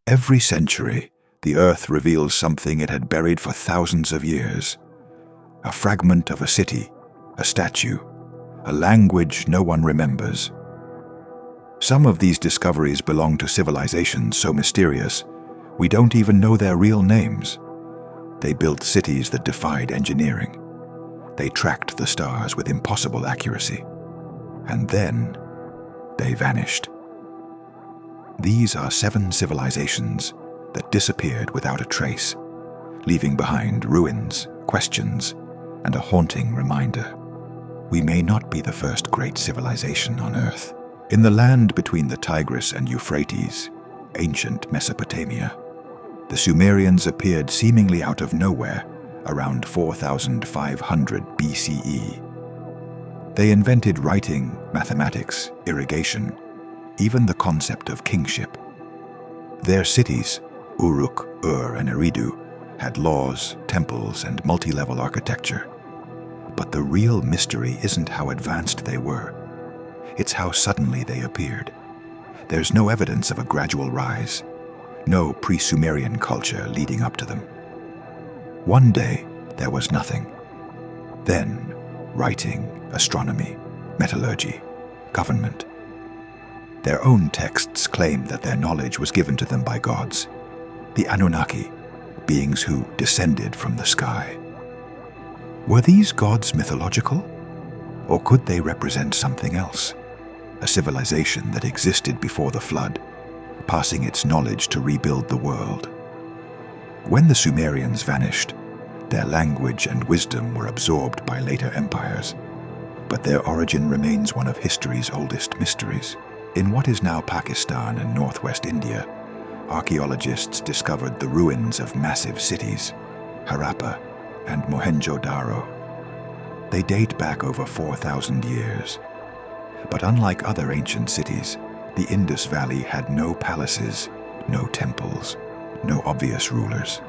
Every century, the Earth reveals something it had buried for thousands of years. A fragment of a city, a statue, a language no one remembers. Some of these discoveries belong to civilizations so mysterious, we don't even know their real names. They built cities that defied engineering. They tracked the stars with impossible accuracy. And then, they vanished. These are 7 civilizations that disappeared without a trace, leaving behind ruins, questions, and a haunting reminder. We may not be the first great civilization on Earth. In the land between the Tigris and Euphrates, ancient Mesopotamia, the Sumerians appeared seemingly out of nowhere around 4500 BCE. They invented writing, mathematics, irrigation, even the concept of kingship. Their cities, Uruk, Ur, and Eridu, had laws, temples, and multi-level architecture. But the real mystery isn't how advanced they were. It's how suddenly they appeared. There's no evidence of a gradual rise, no pre-Sumerian culture leading up to them. One day, there was nothing. Then, writing, astronomy, metallurgy, government. Their own texts claim that their knowledge was given to them by gods, the Anunnaki, beings who descended from the sky. Were these gods mythological? Or could they represent something else? A civilization that existed before the flood, passing its knowledge to rebuild the world. When the Sumerians vanished, their language and wisdom were absorbed by later empires, but their origin remains one of history's oldest mysteries. In what is now Pakistan and northwest India, archaeologists discovered the ruins of massive cities, Harappa and Mohenjo-Daro. They date back over 4,000 years. But unlike other ancient cities, the Indus Valley had no palaces, no temples, no obvious rulers.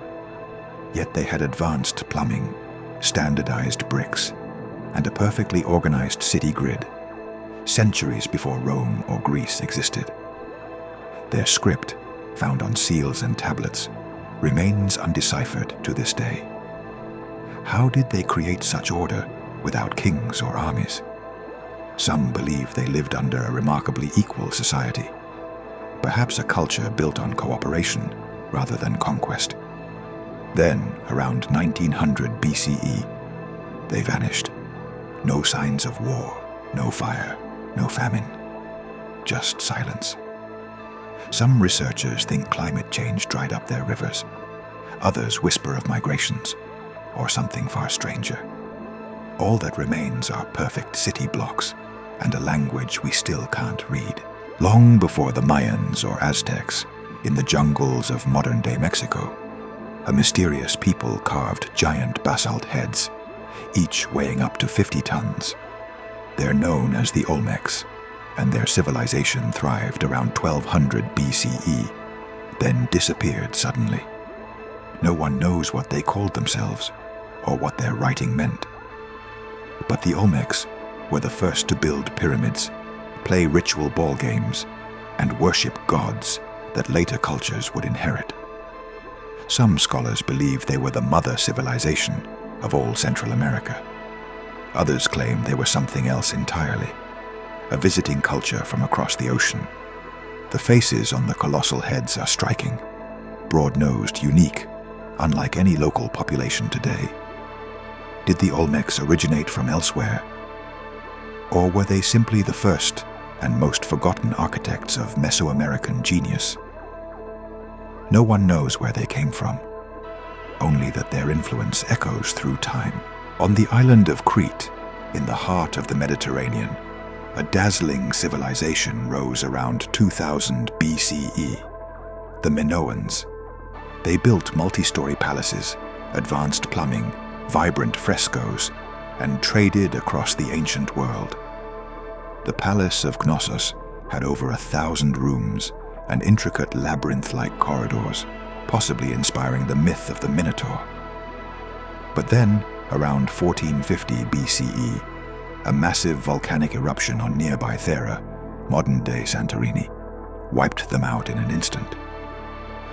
Yet they had advanced plumbing, standardized bricks, and a perfectly organized city grid, centuries before Rome or Greece existed. Their script, found on seals and tablets, remains undeciphered to this day. How did they create such order without kings or armies? Some believe they lived under a remarkably equal society, perhaps a culture built on cooperation rather than conquest. Then, around 1900 BCE, they vanished. No signs of war, no fire, no famine, just silence. Some researchers think climate change dried up their rivers. Others whisper of migrations, or something far stranger. All that remains are perfect city blocks, and a language we still can't read. Long before the Mayans or Aztecs, in the jungles of modern-day Mexico, a mysterious people carved giant basalt heads, each weighing up to 50 tons. They're known as the Olmecs, and their civilization thrived around 1200 BCE, then disappeared suddenly. No one knows what they called themselves, or what their writing meant. But the Olmecs were the first to build pyramids, play ritual ball games, and worship gods that later cultures would inherit. Some scholars believe they were the mother civilization of all Central America. Others claim they were something else entirely, a visiting culture from across the ocean. The faces on the colossal heads are striking, broad-nosed, unique, unlike any local population today. Did the Olmecs originate from elsewhere? Or were they simply the first and most forgotten architects of Mesoamerican genius? No one knows where they came from, only that their influence echoes through time. On the island of Crete, in the heart of the Mediterranean, a dazzling civilization rose around 2000 BCE, the Minoans. They built multi-story palaces, advanced plumbing, vibrant frescoes, and traded across the ancient world. The Palace of Knossos had over 1,000 rooms and intricate labyrinth-like corridors, possibly inspiring the myth of the Minotaur. But then, around 1450 BCE, a massive volcanic eruption on nearby Thera, modern-day Santorini, wiped them out in an instant.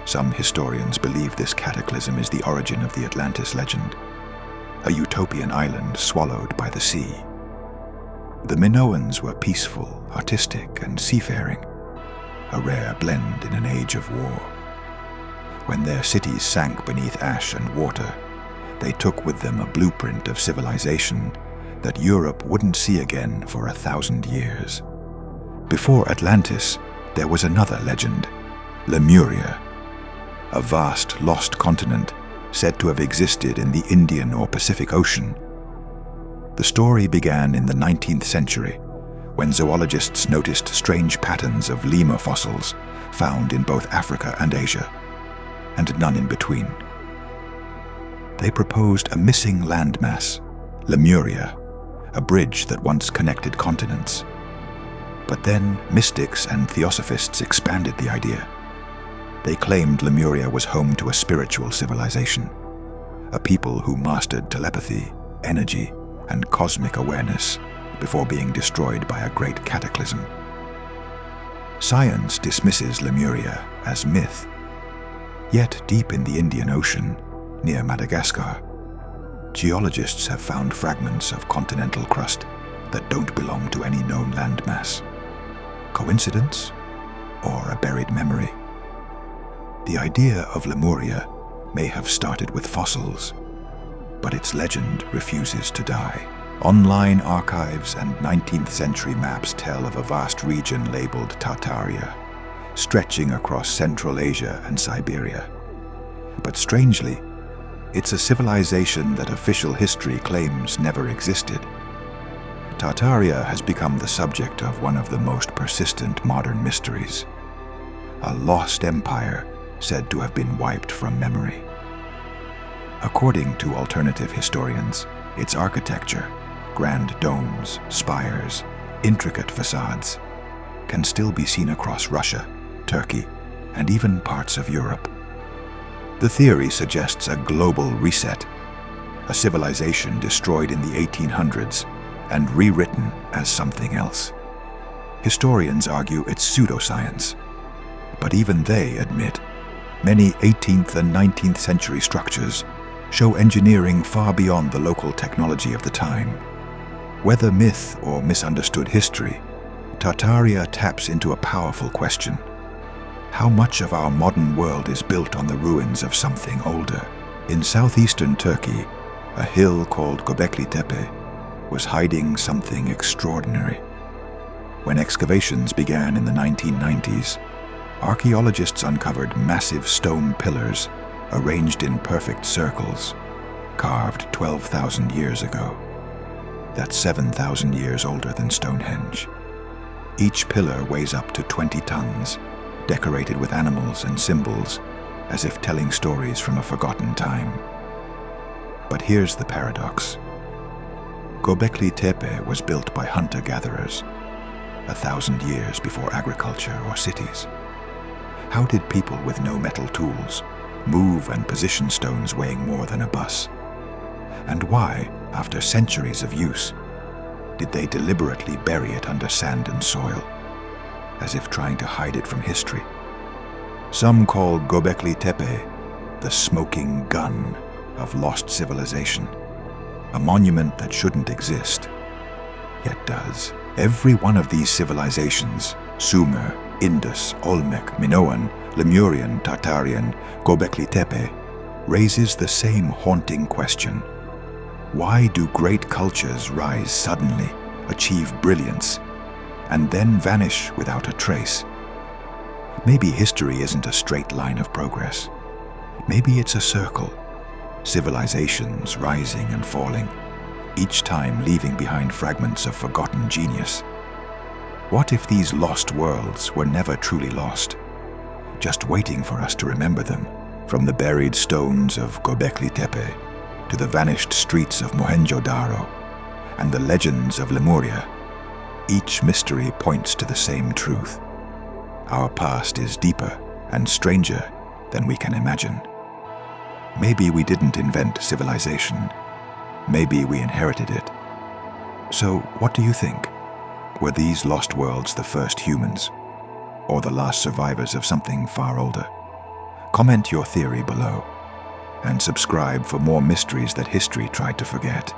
Some historians believe this cataclysm is the origin of the Atlantis legend, a utopian island swallowed by the sea. The Minoans were peaceful, artistic, and seafaring, a rare blend in an age of war. When their cities sank beneath ash and water, they took with them a blueprint of civilization that Europe wouldn't see again for 1,000 years. Before Atlantis, there was another legend, Lemuria, a vast lost continent said to have existed in the Indian or Pacific Ocean. The story began in the 19th century, when zoologists noticed strange patterns of lemur fossils found in both Africa and Asia, and none in between. They proposed a missing landmass, Lemuria, a bridge that once connected continents. But then mystics and theosophists expanded the idea. They claimed Lemuria was home to a spiritual civilization, a people who mastered telepathy, energy, and cosmic awareness before being destroyed by a great cataclysm. Science dismisses Lemuria as myth. Yet deep in the Indian Ocean, near Madagascar, geologists have found fragments of continental crust that don't belong to any known landmass. Coincidence? Or a buried memory? The idea of Lemuria may have started with fossils, but its legend refuses to die. Online archives and 19th century maps tell of a vast region labeled Tartaria, stretching across Central Asia and Siberia. But strangely, it's a civilization that official history claims never existed. Tartaria has become the subject of one of the most persistent modern mysteries, a lost empire said to have been wiped from memory. According to alternative historians, its architecture, grand domes, spires, intricate facades, can still be seen across Russia, Turkey, and even parts of Europe. The theory suggests a global reset, a civilization destroyed in the 1800s and rewritten as something else. Historians argue it's pseudoscience, but even they admit many 18th and 19th century structures show engineering far beyond the local technology of the time. Whether myth or misunderstood history, Tartaria taps into a powerful question. How much of our modern world is built on the ruins of something older? In southeastern Turkey, a hill called Göbekli Tepe was hiding something extraordinary. When excavations began in the 1990s, archaeologists uncovered massive stone pillars arranged in perfect circles, carved 12,000 years ago. That's 7,000 years older than Stonehenge. Each pillar weighs up to 20 tons, decorated with animals and symbols, as if telling stories from a forgotten time. But here's the paradox. Göbekli Tepe was built by hunter-gatherers, 1,000 years before agriculture or cities. How did people with no metal tools move and position stones weighing more than a bus? And why, after centuries of use, did they deliberately bury it under sand and soil, as if trying to hide it from history? Some call Göbekli Tepe the smoking gun of lost civilization, a monument that shouldn't exist, yet does. Every one of these civilizations, Sumer, Indus, Olmec, Minoan, Lemurian, Tartarian, Göbekli Tepe, raises the same haunting question. Why do great cultures rise suddenly, achieve brilliance, and then vanish without a trace? Maybe history isn't a straight line of progress. Maybe it's a circle, civilizations rising and falling, each time leaving behind fragments of forgotten genius. What if these lost worlds were never truly lost, just waiting for us to remember them? From the buried stones of Göbekli Tepe to the vanished streets of Mohenjo-Daro and the legends of Lemuria, each mystery points to the same truth. Our past is deeper and stranger than we can imagine. Maybe we didn't invent civilization. Maybe we inherited it. So, what do you think? Were these lost worlds the first humans, or the last survivors of something far older? Comment your theory below, and subscribe for more mysteries that history tried to forget.